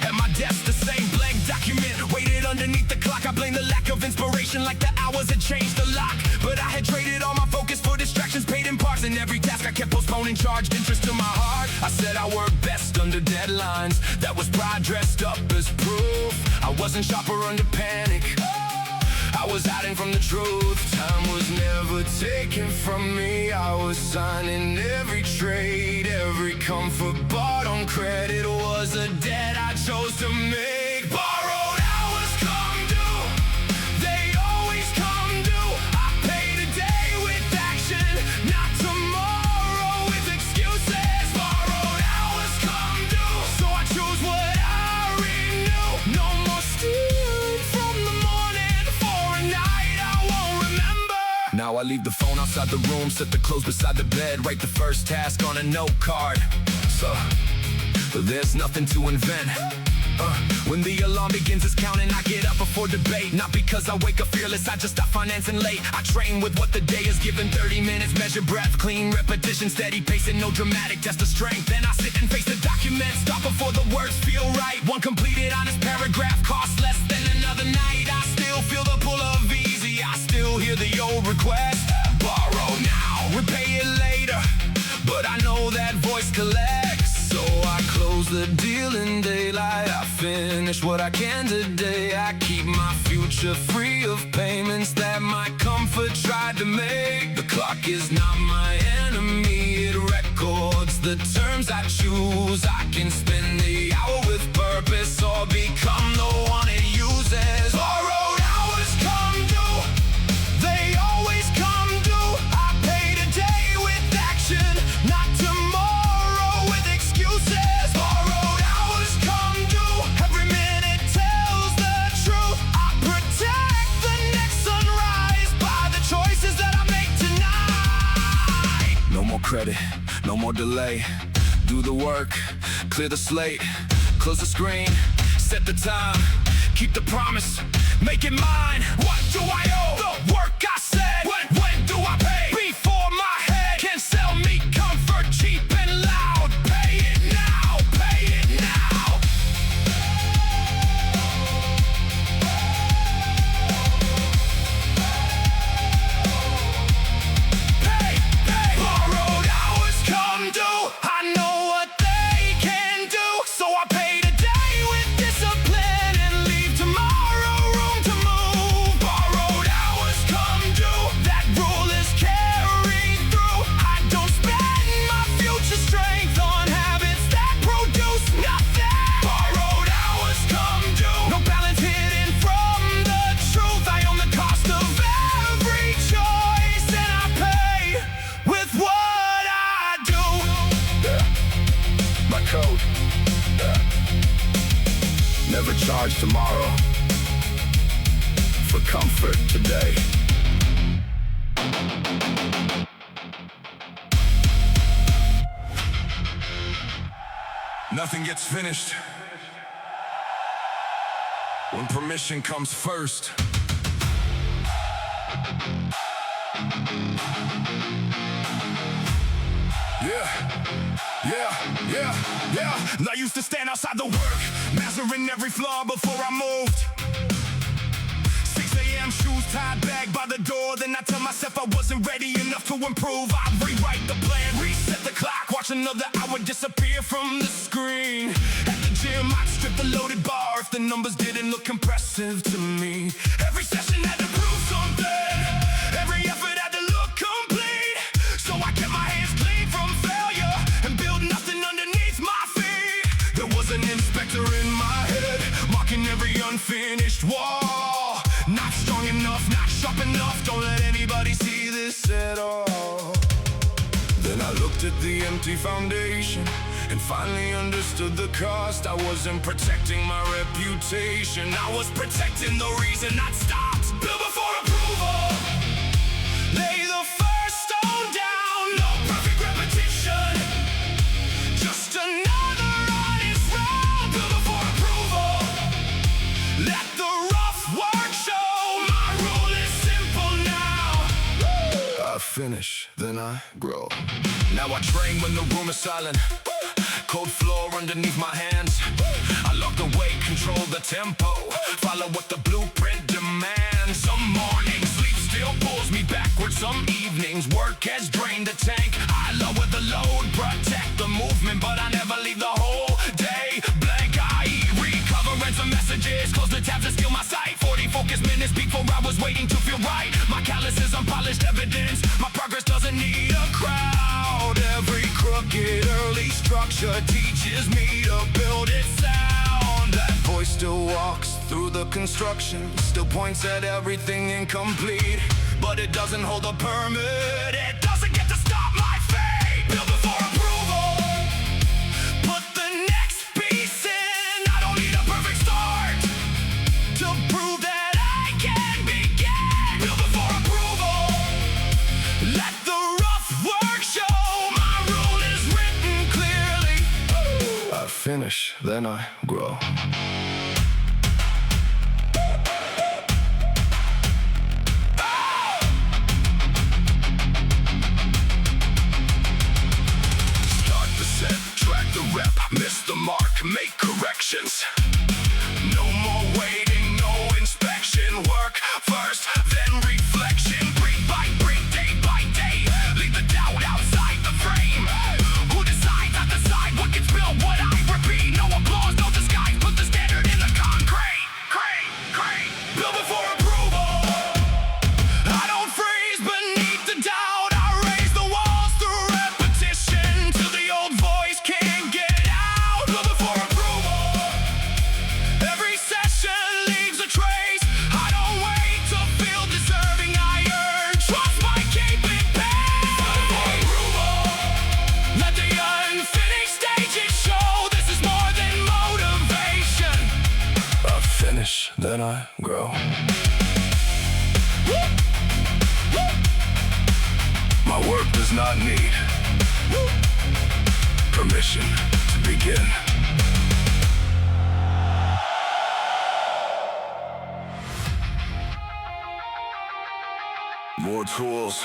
A: At my desk, the same blank document waited underneath the clock. I blame the lack of inspiration, like the hours had changed the lock. But I had traded all my focus for distractions, paid in parts. And every task I kept postponing charged interest to my heart. I said I work best under deadlines, that was pride dressed up as proof. I wasn't sharper under panic, I was hiding from the truth. Time was never taken from me, I was signing every trade. Every comfort bought on credit was a debt I chose to make. Borrowed hours come due, they always come due. I pay today with action, not tomorrow with excuses. Borrowed hours come due, so I choose what I already knew. No more leave the phone outside the room, set the clothes beside the bed, write the first task on a note card. So there's nothing to invent. When the alarm begins, it's counting. I get up before debate, not because I wake up fearless, I just stop financing late. I train with what the day is given, 30 minutes, measure breath, clean repetition, steady pacing, no dramatic test of strength. Then I sit and face the document, stop before the words feel right. One completed honest paragraph costs less than another night. I still feel the pull of easy, I still hear the old request. Borrow now, repay it later, but I know that voice collects. So I close the deal in daylight, I finish what I can today. I keep my future free of payments that my comfort tried to make. The clock is not my enemy, it records the terms I choose. I can spend the hour with purpose or become the one it uses. Borrowed hours come due, they always come due. I pay today with action, not tomorrow. Borrowed hours come due, every minute tells the truth. I protect the next sunrise by the choices that I make tonight. No more credit, no more delay. Do the work, clear the slate, close the screen, set the time, keep the promise, make it mine. What do I owe? The work I said. When do I pay? Before my head can sell me comfort cheap and loud. Pay it now, pay it now. Pay. Borrowed hours come due. I know what they can do, so I pay today with discipline and leave tomorrow room to move. Borrowed hours come due, that rule is carried through. I don't spend my future strength on habits that produce nothing. Borrowed hours come due, no balance hidden from the truth. I own the cost of every choice, and I pay with what I do. My code. Never charge tomorrow for comfort today. Nothing gets finished when permission comes first. Yeah. I used to stand outside the work, measuring every flaw before I moved. 6 a.m. shoes tied back by the door. Then I tell myself I wasn't ready enough to improve. I rewrite the plan, reset the clock, watch another hour disappear from the screen. At the gym, I'd strip the loaded bar if the numbers didn't look impressive to me. Every session had to prove something, every effort had to look complete. So I kept my hands clean from failure and built nothing underneath my feet. There was an inspector in my head, marking every unfinished wall. Not strong enough, not sharp enough, don't let anybody see this at all. Then I looked at the empty foundation and finally understood the cost. I wasn't protecting my reputation, I was protecting the reason I'd stopped. Build before approval, lay the first stone down. No perfect repetition, just another honest round. Build before approval, let the rough work show. My rule is simple now. I finish, then I grow. Now I train when the room is silent, cold floor underneath my hands. I lock the weight, control the tempo, follow what the blueprint demands. Some mornings sleep still pulls me backwards, some evenings work has drained the tank. I lower the load, protect the movement, but I never leave the whole day blank. I recover and some messages, close the tabs and steal my sight. 40 focus minutes before I was waiting to feel right. My callous is unpolished evidence, my progress doesn't need a crowd. Every crooked early structure teaches me to build it sound. That voice still walks through the construction, still points at everything incomplete, but it doesn't hold a permit, it doesn't get to stop my fate. Build before approval, put the next piece in. I don't need a perfect start to prove that I can begin. Build before approval, then I grow. Start the set, track the rep, miss the mark, make corrections. No more waiting, no inspection. Work first, then reflection. Break by break, day by day. Leave the doubt outside the frame. Who decides? I decide what gets built, what I repeat. No applause, no disguise. Put the standard in the concrete. Build before approval. I don't freeze beneath the doubt. I raise the walls through repetition till the old voice can't get out. Build before approval. Every session leaves a trace. I don't wait to feel deserving. I earn trust by keeping pace. For approval. Let the unfinished stages show this is more than motivation. I finish, then I grow. My work does not need permission to begin. More tools.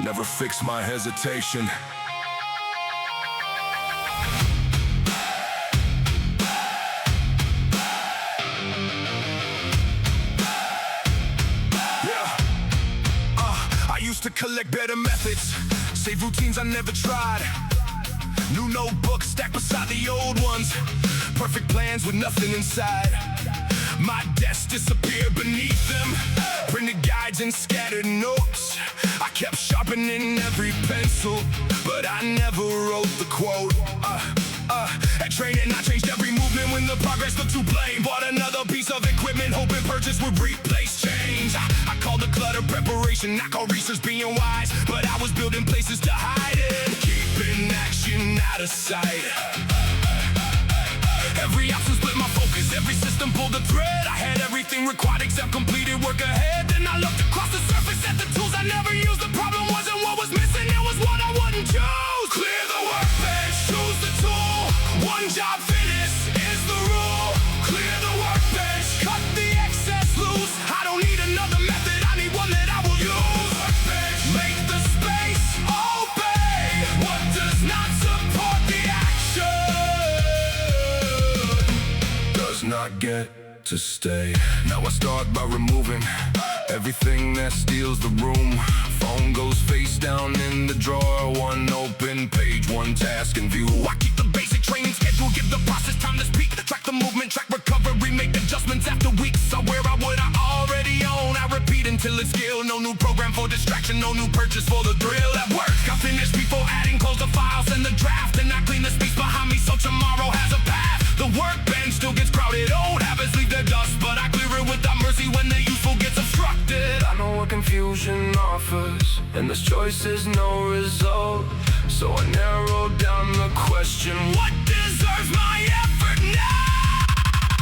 A: Never fix my hesitation. I used to collect better methods, save routines I never tried. New notebooks stacked beside the old ones. Perfect plans with nothing inside. My desk disappeared beneath them. Printed guides and scattered notes. I kept sharpening every pencil, but I never wrote the quote. At training, I changed every movement when the progress looked too plain. Bought another piece of equipment, hoping purchase would replace change. I called the clutter preparation, I call research being wise, but I was building places to hide it, keeping action out of sight. Every option split my focus, every system pulled a thread. I had everything required except completed work ahead. Then I looked across the surface at the tools I never used. The problem wasn't what was missing, it was what I wouldn't choose. Clear the workbench, choose the tool. One job finished is the rule. Clear the workbench, cut the excess loose. I don't need another method, I need one that I will use. Workbench, make the space obey what does not support the action. Does not get to stay. Now I start by removing everything that steals the room. Phone goes face down in the drawer. One open page, one task in view. I keep the basic training schedule, give the process time to speak. Track the movement, track recovery, make adjustments after weeks. I wear out what I already own. I repeat until it's skilled. No new program for distraction, no new purchase for the thrill. At work, I finish before adding, close the files and the draft. And I clean the space behind me so tomorrow has a path. The workbench still gets crowded, old habits leave their dust, but I clear it without mercy when the useful gets obstructed. I know what confusion offers, and this choice is no result. So I narrowed down the question, what deserves my effort now?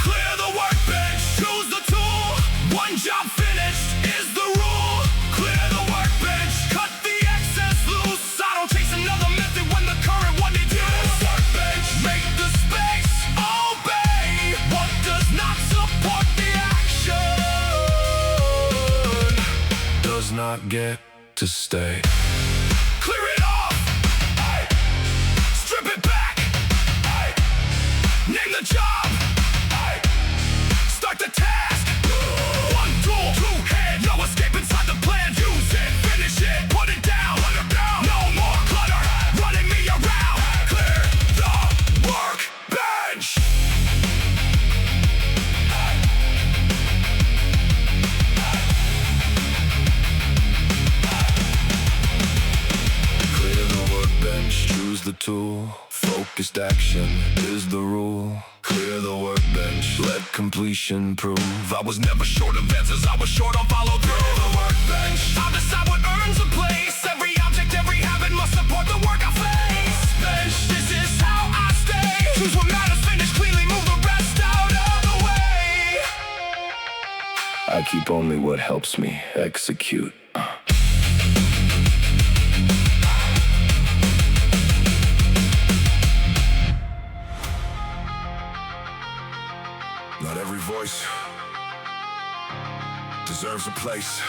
A: Clear the workbench, choose the tool. One job finished is the rule. Clear the workbench, cut the excess loose. I don't chase another method when the current one is used. Workbench, make the space obey what does not support the action. Does not get to stay. Clear it off. Strip it back. Name the job. Start the task. One tool, two hands, no escape inside the plan. Use it, finish it, put it down. No more clutter running me around. Clear the workbench. Clear the workbench, choose the tool. Focused action is the rule. Clear the workbench, let completion prove. I was never short of answers, I was short on follow through. Clear the workbench, I'll decide what earns a place. Every object, every habit must support the work I face. Bench, this is how I stay. Choose what matters, finish cleanly, move the rest out of the way. I keep only what helps me execute. Not every voice deserves a place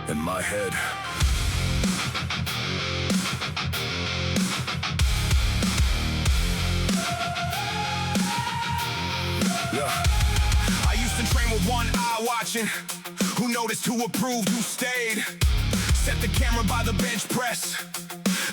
A: in my head. Yeah. I used to train with one eye watching. Who noticed, who approved, who stayed. Set the camera by the bench press,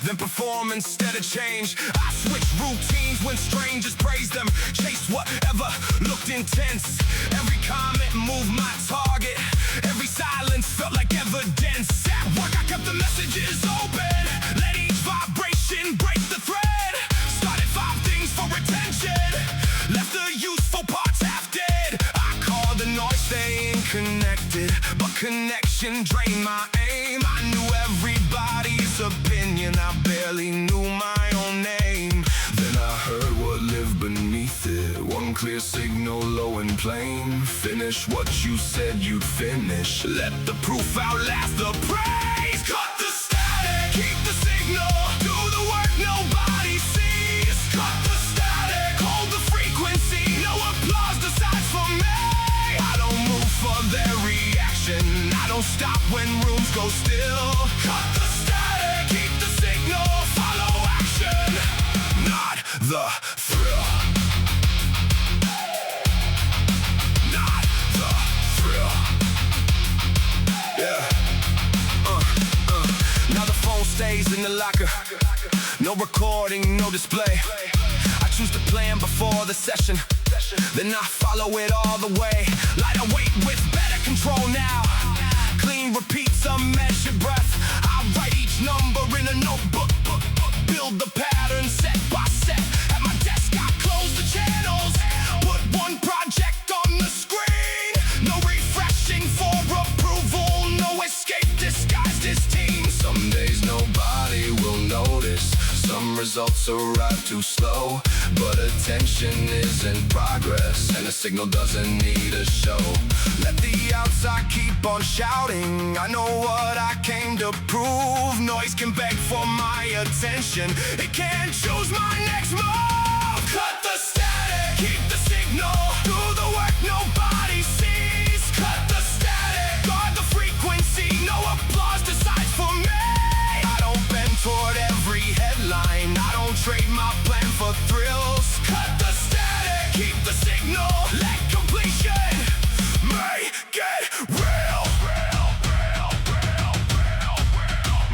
A: then perform instead of change. I switched routines when strangers praised them. Chased whatever looked intense. Every comment moved my target. Every silence felt like evidence. At work I kept the messages open. Let each vibration break the thread. Started 5 things for attention. Left the useful parts half dead. I called the noise staying connected, but connection drained my aim. I knew everybody's opinion, I barely knew my own name. Then I heard what lived beneath it. One clear signal, low and plain. Finish what you said you'd finish. Let the proof outlast the praise. Cut the static, keep the signal. Do the work nobody sees. Cut the static, hold the frequency. No applause decides for me. I don't move for their reaction. I don't stop when rooms go still. Cut the static, keep the signal. Follow action, not the thrill. Not the thrill. Yeah. Now the phone stays in the locker. No recording, no display. I choose the plan before the session, then I follow it all the way. Lighter weight with better control now. Clean repeats, unmeasured breath. I write each number in a notebook. Build the pattern set by set. At my desk I close the channels. Put one project on the screen. No refreshing for approval. No escape disguised as team. Some days nobody will notice. Some results arrive too slow. But attention isn't progress, and a signal doesn't need a show. Let the outside keep on shouting. I know what I came to prove. Noise can beg for my attention. It can't choose my next move. Cut the static, keep the signal. Do the work nobody sees. Cut the static, guard the frequency. No applause decides for me. I don't bend toward every headline. I don't trade my plan for thrills. Cut the static, keep the signal. Let completion make it real.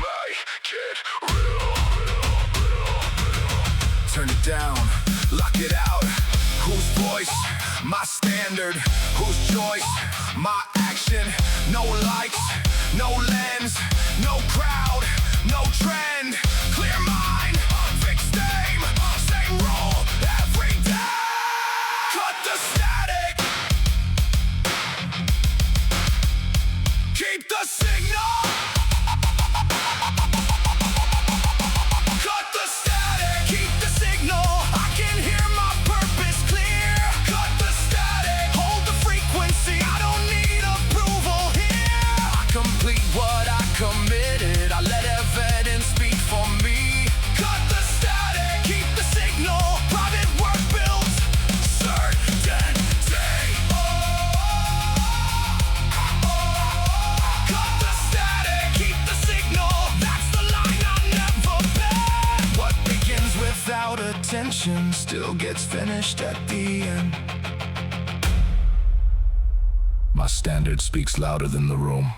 A: Make it real. Turn it down, lock it out. Whose voice? My standard. Whose choice? My action. No likes, no lens, no crowd, no trend. Clear mind, fixed aim, same role every day. Cut the static, keep the signal. Cut the static, keep the signal. I can hear my purpose clear. Cut the static, hold the frequency. I don't need approval here. I complete what I committed. I let evidence speak for me. Cut the static, keep the signal. Private work builds certainty. Cut the static, keep the signal. That's the line I never bend. What begins without attention still gets finished at the end. My standard speaks louder than the room.